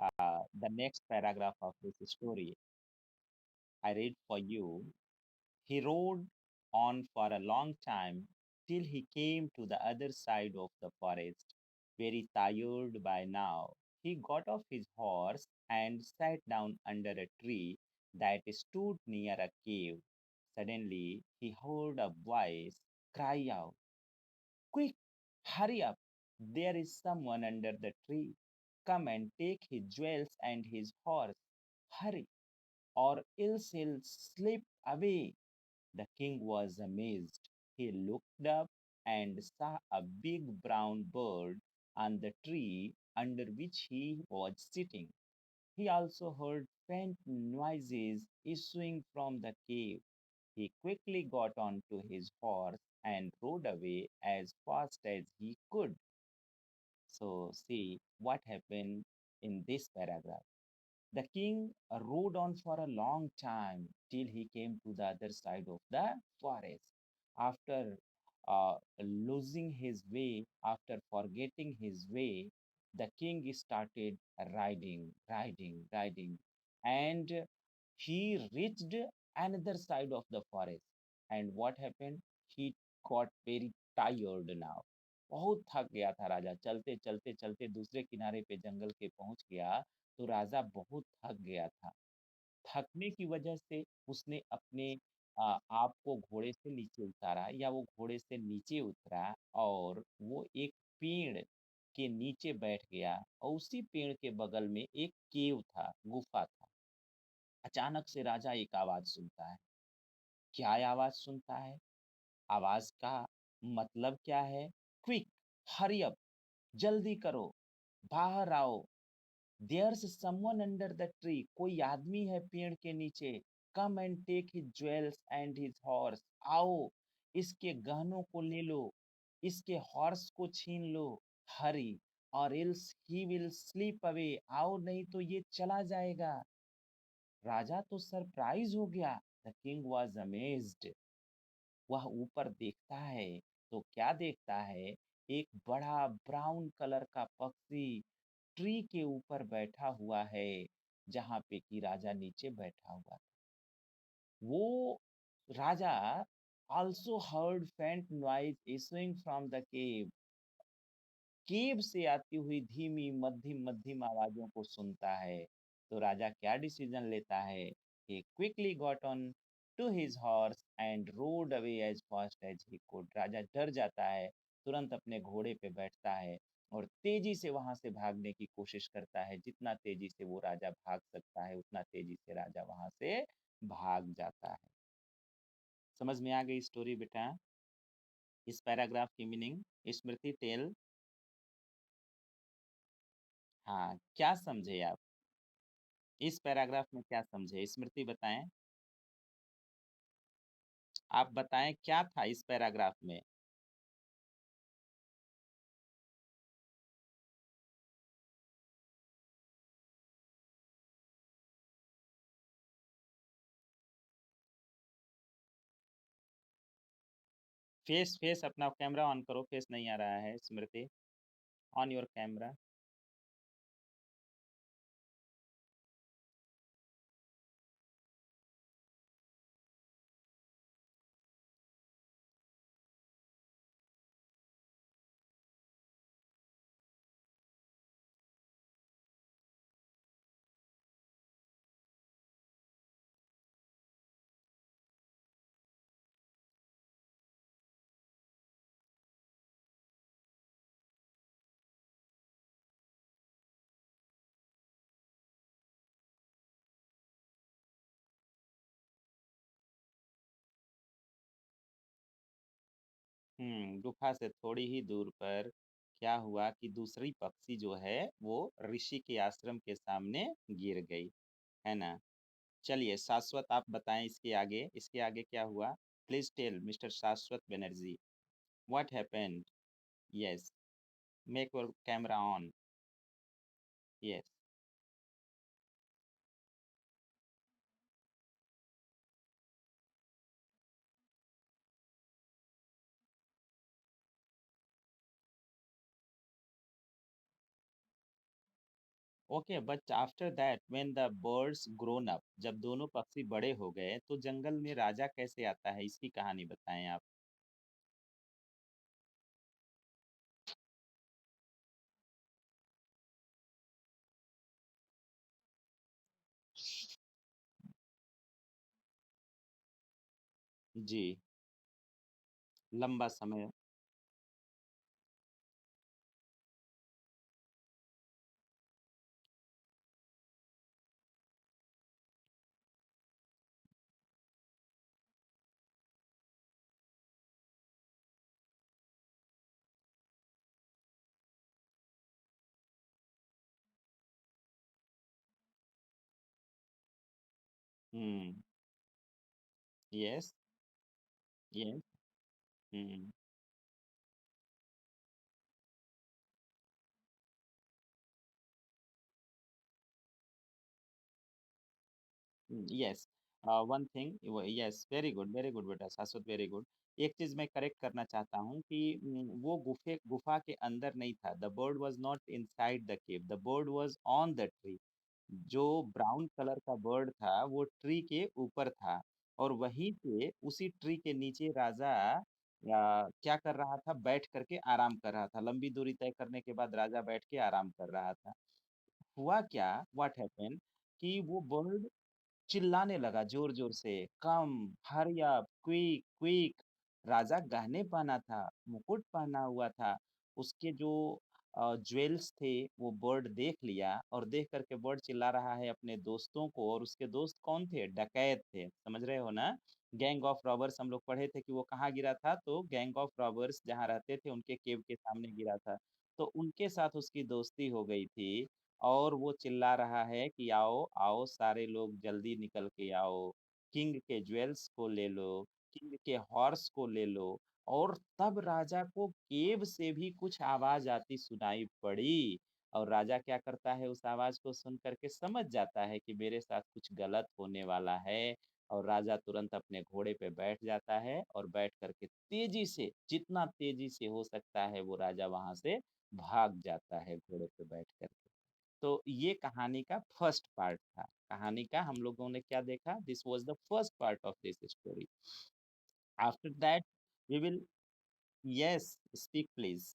The next paragraph of this story I read for you. He rode on for a long time till he came to the other side of the forest. Very tired by now, he got off his horse and sat down under a tree that stood near a cave. Suddenly, he heard a voice cry out, "Quick, hurry up! There is someone under the tree. Come and take his jewels and his horse. Hurry, or else he'll slip away." The king was amazed. He looked up and saw a big brown bird on the tree under which he was sitting. He also heard faint noises issuing from the cave. He quickly got onto his horse and rode away as fast as he could. So, see what happened in this paragraph. The king rode on for a long time till he came to the other side of the forest. After losing his way, after forgetting his way, the king started riding, and he reached another side of the forest. And what happened? He got very tired now. बहुत थक गया था राजा, चलते चलते चलते दूसरे किनारे पे जंगल के पहुंच गया। तो राजा बहुत थक गया था। थकने की वजह से उसने अपने आप को घोड़े से नीचे उतारा, या वो घोड़े से नीचे उतरा और वो एक पेड़ के नीचे बैठ गया, और उसी पेड़ के बगल में एक केव था, गुफा था। अचानक से राजा एक आवाज सुनता है। क्या आवाज सुनता है? आवाज का मतलब क्या है? क्विक, हरी अप, जल्दी करो, बाहर आओ, there's someone under the tree, कोई आदमी है पेड़ के नीचे। Come and take his jewels and his horse, आओ इसके गहनों को ले लो, इसके हॉर्स को छीन लो। हरी, और else he will sleep away, आओ नहीं तो ये चला जाएगा। राजा तो सरप्राइज हो गया। The king was amazed. वह ऊपर देखता है तो क्या देखता है? एक बड़ा ब्राउन कलर का पक्षी ट्री के ऊपर बैठा हुआ है, जहाँ पे कि राजा नीचे बैठा हुआ था। वो राजा also heard faint noise issuing from the cave. केव से आती हुई धीमी मध्यम मध्यम आवाजों को सुनता है। तो राजा क्या डिसीजन लेता है? he quickly got on to his horse and rode away as fast as he could. राजा डर जाता है, तुरंत अपने घोड़े पे बैठता है और तेजी से वहां से भागने की कोशिश करता है। जितना तेजी से वो राजा भाग सकता है, उतना तेजी से राजा वहां से भाग जाता है। समझ में आ गई स्टोरी बेटा? इस पैराग्राफ की मीनिंग स्मृति टेल। हाँ, क्या समझे आप? इस पैराग्राफ में क्या समझे? स्मृति बताएं। आप बताएं क्या था इस पैराग्राफ में? फेस फेस अपना कैमरा ऑन करो, फेस नहीं आ रहा है स्मृति। On your camera. गुफा से थोड़ी ही दूर पर क्या हुआ कि दूसरी पक्षी जो है वो ऋषि के आश्रम के सामने गिर गई, है ना? चलिए शाश्वत आप बताएं इसके आगे, इसके आगे क्या हुआ? प्लीज टेल मिस्टर शाश्वत Banerjee, what happened? Yes, make your camera on. Yes. Okay, but after that when the birds grown up, जब दोनों पक्षी बड़े हो गए तो जंगल में राजा कैसे आता है, इसकी कहानी बताएं आप। जी। लंबा समय। Hmm. Yes. Yes. Hmm. Yes. One thing, yes, very good बेटा शाश्वत, वेरी गुड। एक चीज मैं करेक्ट करना चाहता हूँ कि वो गुफा के अंदर नहीं था। The bird was not inside the cave, the bird was on the tree. जो ब्राउन कलर का बर्ड था वो ट्री के ऊपर था, और वहीं पे उसी ट्री के नीचे राजा क्या कर रहा था, बैठ करके आराम कर रहा था। लंबी दूरी तय करने के बाद राजा बैठ के आराम कर रहा था। हुआ क्या, व्हाट हैपेंड, कि वो बर्ड चिल्लाने लगा जोर जोर से, कम, हरी अप, क्विक क्विक। राजा गहने पहना था, मुकुट पहना हुआ था। उसके जो ज्वेल्स थे वो बर्ड देख लिया, और देख करके बर्ड चिल्ला रहा है अपने दोस्तों को। और उसके दोस्त कौन थे, डकैत थे, समझ रहे हो ना। गैंग ऑफ रॉबर्स हम लोग पढ़े थे कि वो कहाँ गिरा था, तो गैंग ऑफ रॉबर्स जहाँ रहते थे उनके केव के सामने गिरा था। तो उनके साथ उसकी दोस्ती हो गई थी। और वो चिल्ला रहा है कि आओ आओ सारे लोग जल्दी निकल के आओ, किंग के ज्वेल्स को ले लो, किंग के हॉर्स को ले लो। और तब राजा को केव से भी कुछ आवाज आती सुनाई पड़ी। और राजा क्या करता है, उस आवाज को सुन करके समझ जाता है कि मेरे साथ कुछ गलत होने वाला है। और राजा तुरंत अपने घोड़े पे बैठ जाता है, और बैठ करके तेजी से, जितना तेजी से हो सकता है वो राजा वहां से भाग जाता है घोड़े पे बैठ कर। तो ये कहानी का फर्स्ट पार्ट था। कहानी का हम लोगों ने क्या देखा, this was the first part of this story. After that we will, yes, speak please.